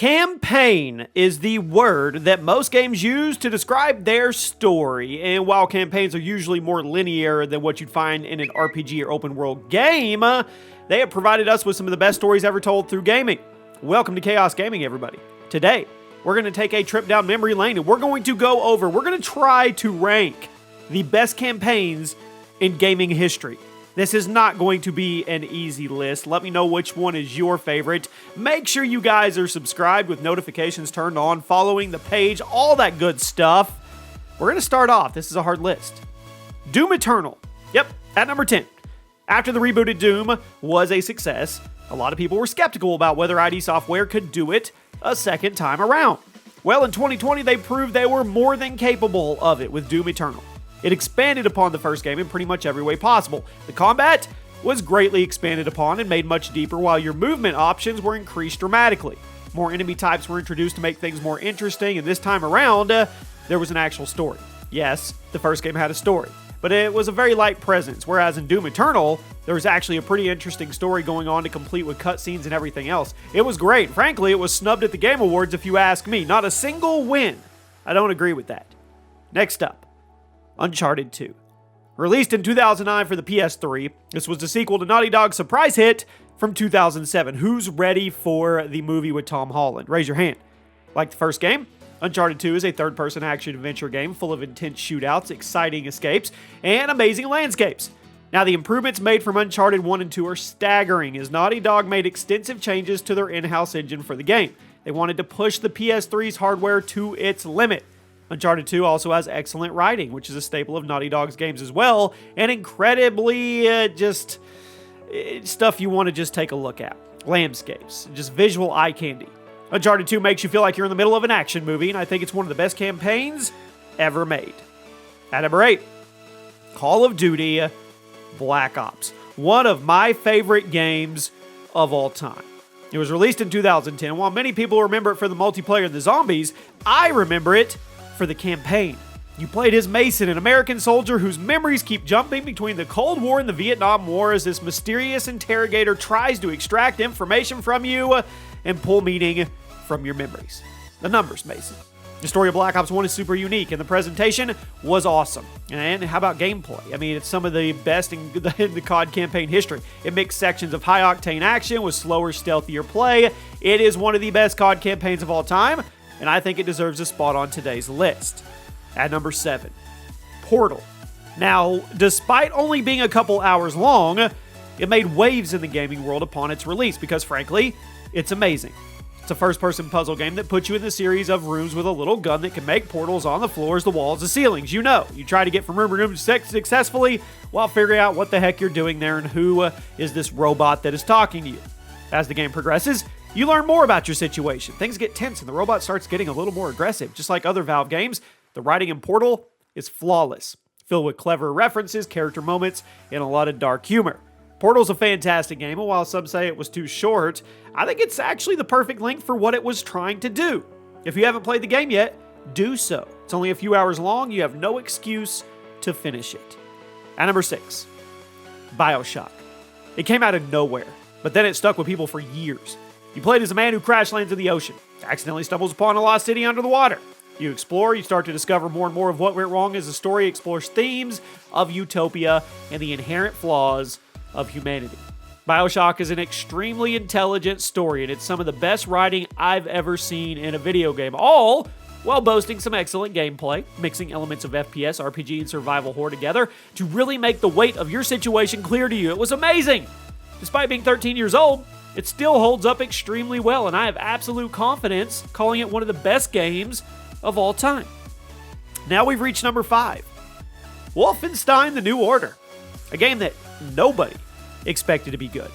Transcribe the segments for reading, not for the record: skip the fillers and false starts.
Campaign is the word that most games use to describe their story, and while campaigns are usually more linear than what you'd find in an RPG or open world game, they have provided us with some of the best stories ever told through gaming. Welcome to ChaosGaming, everybody. Today, we're going to take a trip down memory lane, and we're going to try to rank the best campaigns in gaming history. This is not going to be an easy list. Let me know which one is your favorite. Make sure you guys are subscribed with notifications turned on, following the page, all that good stuff. We're going to start off. This is a hard list. Doom Eternal. Yep, at number 10. After the rebooted Doom was a success, a lot of people were skeptical about whether ID Software could do it a second time around. Well, in 2020, they proved they were more than capable of it with Doom Eternal. It expanded upon the first game in pretty much every way possible. The combat was greatly expanded upon and made much deeper, while your movement options were increased dramatically. More enemy types were introduced to make things more interesting, and this time around, there was an actual story. Yes, the first game had a story, but it was a very light presence, whereas in Doom Eternal, there was actually a pretty interesting story going on to complete with cutscenes and everything else. It was great. Frankly, it was snubbed at the Game Awards if you ask me. Not a single win. I don't agree with that. Next up, Uncharted 2. Released in 2009 for the PS3, this was the sequel to Naughty Dog's surprise hit from 2007. Who's ready for the movie with Tom Holland? Raise your hand. Like the first game, Uncharted 2 is a third-person action-adventure game full of intense shootouts, exciting escapes, and amazing landscapes. Now, the improvements made from Uncharted 1 and 2 are staggering, as Naughty Dog made extensive changes to their in-house engine for the game. They wanted to push the PS3's hardware to its limit. Uncharted 2 also has excellent writing, which is a staple of Naughty Dog's games as well, and incredibly stuff you want to just take a look at. Landscapes, just visual eye candy. Uncharted 2 makes you feel like you're in the middle of an action movie, and I think it's one of the best campaigns ever made. At number 8, Call of Duty Black Ops. One of my favorite games of all time. It was released in 2010. While many people remember it for the multiplayer and the zombies, I remember it for the campaign. You played as Mason, an American soldier whose memories keep jumping between the Cold War and the Vietnam War as this mysterious interrogator tries to extract information from you and pull meaning from your memories. The numbers, Mason. The story of Black Ops 1 is super unique, and the presentation was awesome. And how about gameplay? I mean, it's some of the best in the COD campaign history. It mixed sections of high-octane action with slower, stealthier play. It is one of the best COD campaigns of all time, and I think it deserves a spot on today's list. At number 7, Portal. Now, despite only being a couple hours long, it made waves in the gaming world upon its release because, frankly, it's amazing. It's a first-person puzzle game that puts you in the series of rooms with a little gun that can make portals on the floors, the walls, the ceilings. You know, you try to get from room to room successfully while figuring out what the heck you're doing there and who is this robot that is talking to you. As the game progresses, you learn more about your situation. Things get tense and the robot starts getting a little more aggressive. Just like other Valve games, the writing in Portal is flawless, filled with clever references, character moments, and a lot of dark humor. Portal's a fantastic game, and while some say it was too short, I think it's actually the perfect length for what it was trying to do. If you haven't played the game yet, do so. It's only a few hours long. You have no excuse to finish it. At number 6, Bioshock. It came out of nowhere, but then it stuck with people for years. You played as a man who crash lands in the ocean, accidentally stumbles upon a lost city under the water. You explore, you start to discover more and more of what went wrong as the story explores themes of utopia and the inherent flaws of humanity. Bioshock is an extremely intelligent story, and it's some of the best writing I've ever seen in a video game, all while boasting some excellent gameplay, mixing elements of FPS, RPG, and survival horror together to really make the weight of your situation clear to you. It was amazing! Despite being 13 years old, it still holds up extremely well, and I have absolute confidence calling it one of the best games of all time. Now we've reached number 5. Wolfenstein: The New Order. A game that nobody expected to be good.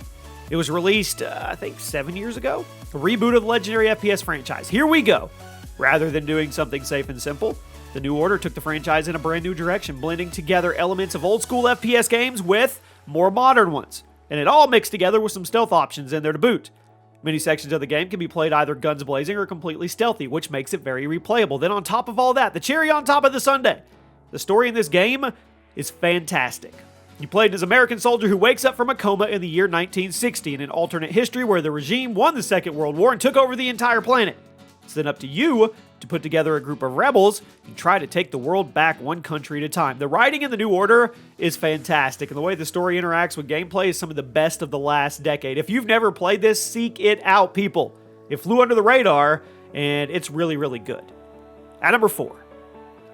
It was released, I think, 7 years ago. A reboot of the legendary FPS franchise. Here we go. Rather than doing something safe and simple, The New Order took the franchise in a brand new direction, blending together elements of old school FPS games with more modern ones. And it all mixed together with some stealth options in there to boot. Many sections of the game can be played either guns blazing or completely stealthy, which makes it very replayable. Then on top of all that, the cherry on top of the sundae, the story in this game is fantastic. You played as an American soldier who wakes up from a coma in the year 1960 in an alternate history where the regime won the Second World War and took over the entire planet. It's then up to you to put together a group of rebels and try to take the world back one country at a time. The writing in The New Order is fantastic, and the way the story interacts with gameplay is some of the best of the last decade. If you've never played this, seek it out, people. It flew under the radar, and it's really, really good. At number 4,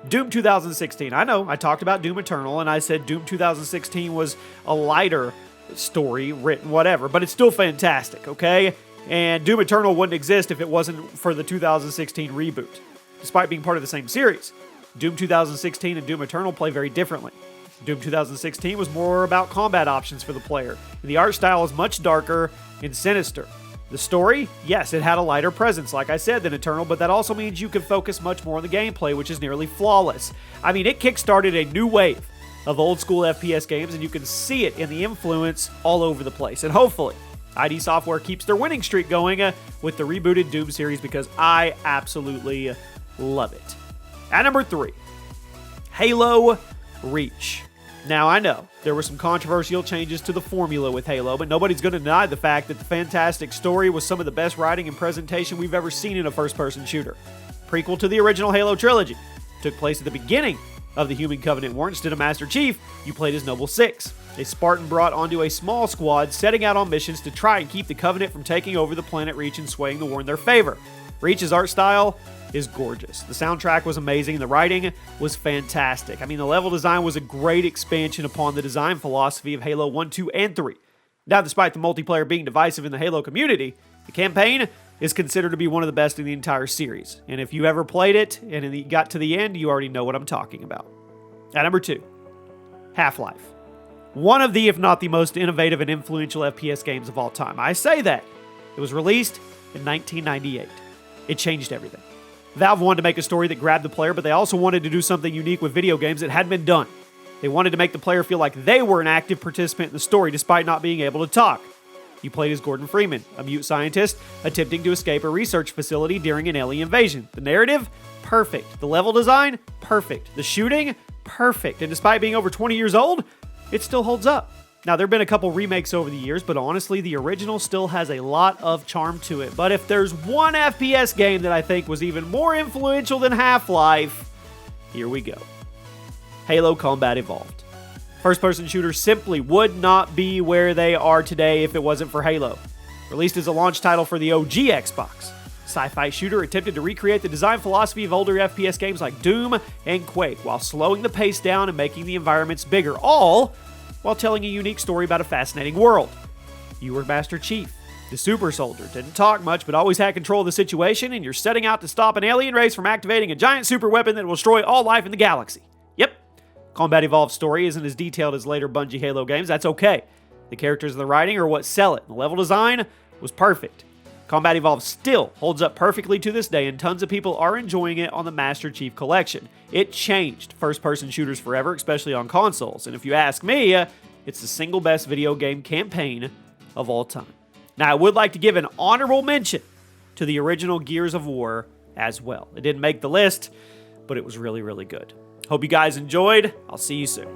Doom 2016. I know, I talked about Doom Eternal, and I said Doom 2016 was a lighter story, written whatever, but it's still fantastic, okay? And Doom Eternal wouldn't exist if it wasn't for the 2016 reboot, despite being part of the same series. Doom 2016 and Doom Eternal play very differently. Doom 2016 was more about combat options for the player, and the art style is much darker and sinister. The story, yes, it had a lighter presence, like I said, than Eternal, but that also means you can focus much more on the gameplay, which is nearly flawless. I mean, it kickstarted a new wave of old-school FPS games, and you can see it in the influence all over the place. And hopefully, ID Software keeps their winning streak going with the rebooted Doom series, because I absolutely love it. At number 3, Halo Reach. Now, I know there were some controversial changes to the formula with Halo, but nobody's going to deny the fact that the fantastic story was some of the best writing and presentation we've ever seen in a first-person shooter. Prequel to the original Halo trilogy. Took place at the beginning of the Human Covenant War. Instead of Master Chief, you played as Noble Six, a Spartan brought onto a small squad setting out on missions to try and keep the Covenant from taking over the planet Reach and swaying the war in their favor. Reach's art style is gorgeous. The soundtrack was amazing. The writing was fantastic. I mean, the level design was a great expansion upon the design philosophy of Halo 1, 2, and 3. Now, despite the multiplayer being divisive in the Halo community, the campaign is considered to be one of the best in the entire series. And if you ever played it and you got to the end, you already know what I'm talking about. At number 2, HalfLife. One of the, if not the most innovative and influential FPS games of all time. I say that. It was released in 1998. It changed everything. Valve wanted to make a story that grabbed the player, but they also wanted to do something unique with video games that hadn't been done. They wanted to make the player feel like they were an active participant in the story despite not being able to talk. You played as Gordon Freeman, a mute scientist attempting to escape a research facility during an alien invasion. The narrative? Perfect. The level design? Perfect. The shooting? Perfect. And despite being over 20 years old, it still holds up. Now, there have been a couple remakes over the years, but honestly, the original still has a lot of charm to it. But if there's one FPS game that I think was even more influential than Half-Life, here we go. Halo Combat Evolved. First-person shooters simply would not be where they are today if it wasn't for Halo. Released as a launch title for the OG Xbox, sci-fi shooter attempted to recreate the design philosophy of older FPS games like Doom and Quake, while slowing the pace down and making the environments bigger, all while telling a unique story about a fascinating world. You were Master Chief, the super soldier, didn't talk much but always had control of the situation, and you're setting out to stop an alien race from activating a giant super weapon that will destroy all life in the galaxy. Yep, Combat Evolved's story isn't as detailed as later Bungie Halo games. That's okay. The characters and the writing are what sell it. The level design was perfect. Combat Evolved still holds up perfectly to this day, and tons of people are enjoying it on the Master Chief Collection. It changed first-person shooters forever, especially on consoles, and if you ask me, it's the single best video game campaign of all time. Now, I would like to give an honorable mention to the original Gears of War as well. It didn't make the list, but it was really, really good. Hope you guys enjoyed. I'll see you soon.